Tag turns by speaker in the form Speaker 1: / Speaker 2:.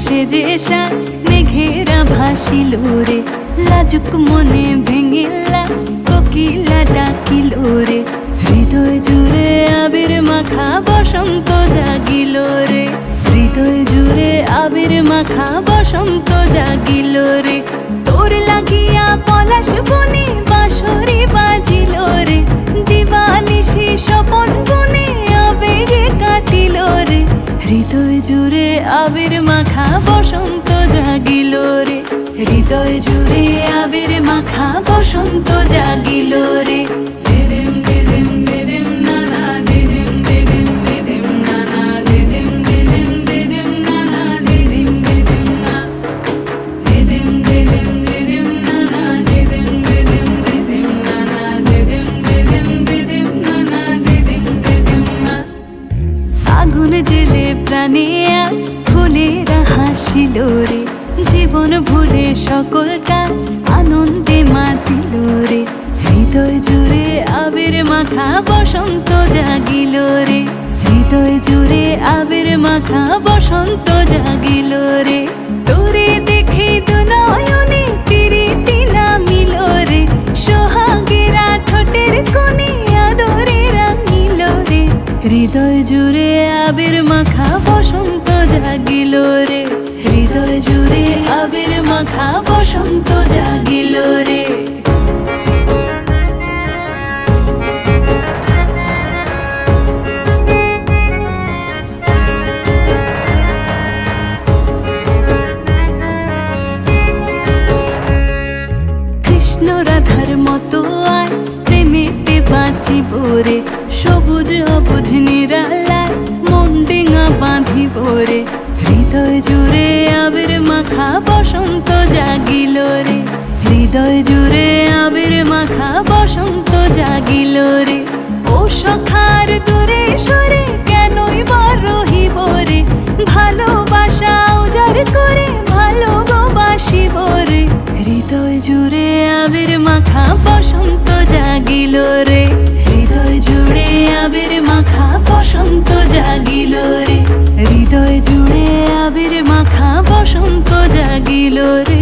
Speaker 1: সেজে সাজ মেঘেরা ভাসিল রে, লাজুক মনে ভেঙে লাজ কোকিলা ডাকিল রে। হৃদয় জুড়ে আবির মাখা বসন্ত জাগিল রে, হৃদয় জুড়ে আবির মাখা বসন্ত জাগিল রে। তোর লাগিয়া পলাশ বনে বাঁশরি বাজিল রে, দিবানিশি স্বপন বনে আবেগে কাটিল রে। হৃদয় জুড়ে আবির মাখা বসন্ত জাগিল রে, হৃদয় জুড়ে আবির মাখা বসন্ত জাগিল রে। দিদিম দিদিম দিদিম নানা, দিদিম দিদিম দিদিম নানা, দিদিম দিদিম দিদিম নানা, দিদিম দিদিম না, দিদিম দিদিম দিদিম নানা, দিদিম দিদিম দিদিম নানা, দিদিম দিদিম দিদিম নানা, দিদিম দিদিম না। আগুন জেলে প্রাণে আজ ফুলেরা হাসিল রে, জীবন ভুলে সকল কাজ আনন্দে মাতিল রে। হৃদয় জুড়ে আবির মাখা বসন্ত জাগিল রে, হৃদয় জুড়ে আবির মাখা বসন্ত জাগিল রে। তোরে দেখে দু নয়নে প্রীতি নামিল রে, সোহাগেরা ঠোঁটের কোণে আদরে রাঙিল রে। হৃদয় জুড়ে আবির মাখা বসন্ত জাগিল রে, হৃদয় জুড়ে আবির মাখা বসন্ত জাগিল রে। কৃষ্ণ রাধার মতো আয় প্রেমেতে বাঁচিব রে, সবুজ অবুঝ নিরালায় মন ডিঙা বাঁধিব রে। হৃদয় জুড়ে আবির মাখা বসন্ত জাগিল রে, হৃদয় জুড়ে আবির মাখা বসন্ত জাগিল রে। ও সখার দূরে সরে কেনই বা রহিব রে, ভালোবাসা উজাড় করে ভালো গো বাসিব রে। হৃদয় জুড়ে আবির মাখা বসন্ত জাগিল রে, হৃদয় জুড়ে আবির মাখা বসন্ত জাগিল রে, হৃদয় জুড়ে আবির মাখা বসন্ত জাগিল রে।